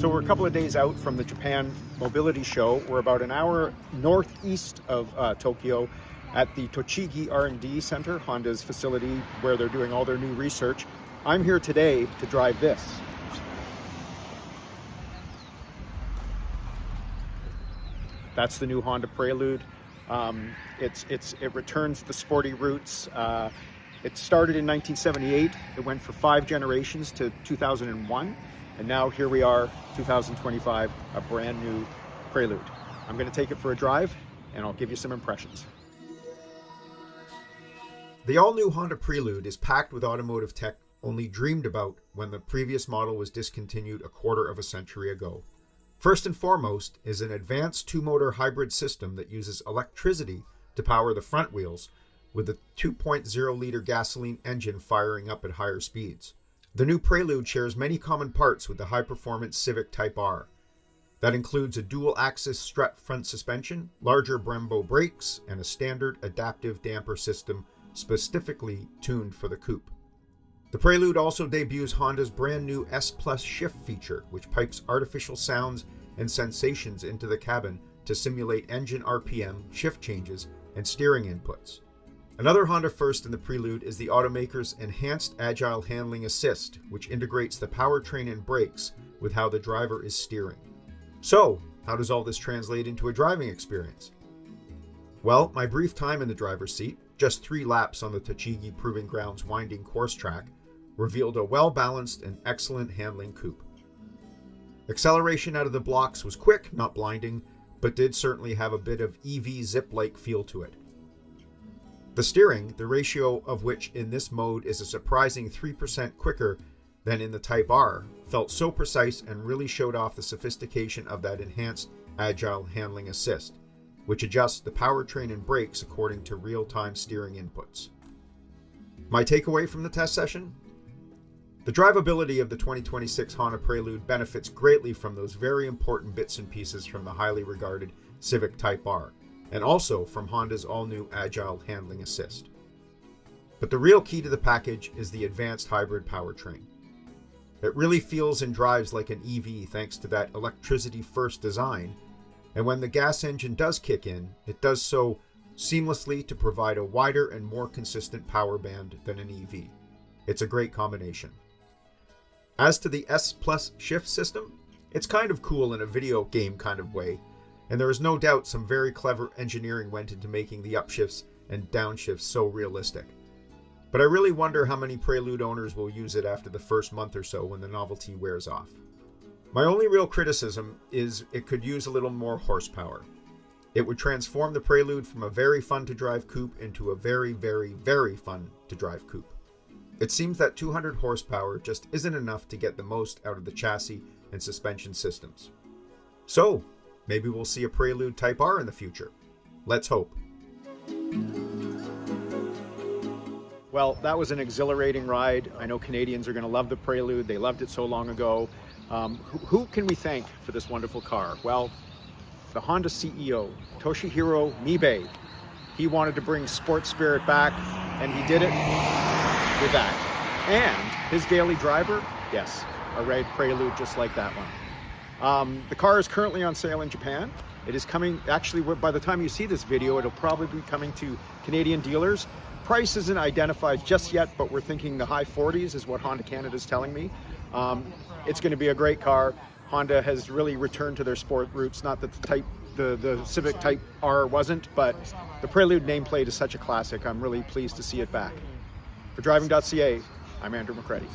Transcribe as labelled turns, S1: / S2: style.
S1: So we're a couple of days out from the Japan Mobility Show. We're about an hour northeast of Tokyo at the Tochigi R&D Center, Honda's facility where they're doing all their new research. I'm here today to drive this. That's the new Honda Prelude. It returns the sporty roots. It started in 1978. It went for 5 generations to 2001. And now here we are, 2025, a brand new Prelude. I'm going to take it for a drive and I'll give you some impressions. The all-new Honda Prelude is packed with automotive tech only dreamed about when the previous model was discontinued a quarter of a century ago. First and foremost is an advanced 2-motor hybrid system that uses electricity to power the front wheels, with a 2.0-liter gasoline engine firing up at higher speeds. The new Prelude shares many common parts with the high-performance Civic Type R. That includes a dual-axis strut front suspension, larger Brembo brakes, and a standard adaptive damper system specifically tuned for the coupe. The Prelude also debuts Honda's brand new S Plus Shift feature, which pipes artificial sounds and sensations into the cabin to simulate engine RPM, shift changes, and steering inputs. Another Honda first in the Prelude is the automaker's Enhanced Agile Handling Assist, which integrates the powertrain and brakes with how the driver is steering. So, how does all this translate into a driving experience? Well, my brief time in the driver's seat, just 3 laps on the Tochigi Proving Grounds winding course track, revealed a well-balanced and excellent handling coupe. Acceleration out of the blocks was quick, not blinding, but did certainly have a bit of EV zip-like feel to it. The steering, the ratio of which in this mode is a surprising 3% quicker than in the Type R, felt so precise and really showed off the sophistication of that Enhanced Agile Handling Assist, which adjusts the powertrain and brakes according to real-time steering inputs. My takeaway from the test session? The drivability of the 2026 Honda Prelude benefits greatly from those very important bits and pieces from the highly regarded Civic Type R, and also from Honda's all-new Agile Handling Assist. But the real key to the package is the advanced hybrid powertrain. It really feels and drives like an EV thanks to that electricity-first design, and when the gas engine does kick in, it does so seamlessly to provide a wider and more consistent power band than an EV. It's a great combination. As to the S Plus Shift system, it's kind of cool in a video game kind of way, and there is no doubt some very clever engineering went into making the upshifts and downshifts so realistic. But I really wonder how many Prelude owners will use it after the first month or so when the novelty wears off. My only real criticism is it could use a little more horsepower. It would transform the Prelude from a very fun-to-drive coupe into a very, very, very fun-to-drive coupe. It seems that 200 horsepower just isn't enough to get the most out of the chassis and suspension systems. So, maybe we'll see a Prelude Type R in the future. Let's hope. Well, that was an exhilarating ride. I know Canadians are going to love the Prelude. They loved it so long ago. Who can we thank for this wonderful car? Well, the Honda CEO, Toshihiro Mibe. He wanted to bring sports spirit back, and he did it with that. And his daily driver, yes, a red Prelude just like that one. The car is currently on sale in Japan. It is coming, actually, by the time you see this video, it'll probably be coming to Canadian dealers. Price isn't identified just yet, but we're thinking the high 40s is what Honda Canada is telling me. It's going to be a great car. Honda has really returned to their sport roots. Not that the Civic Type R wasn't, but the Prelude nameplate is such a classic. I'm really pleased to see it back. For Driving.ca, I'm Andrew McCready.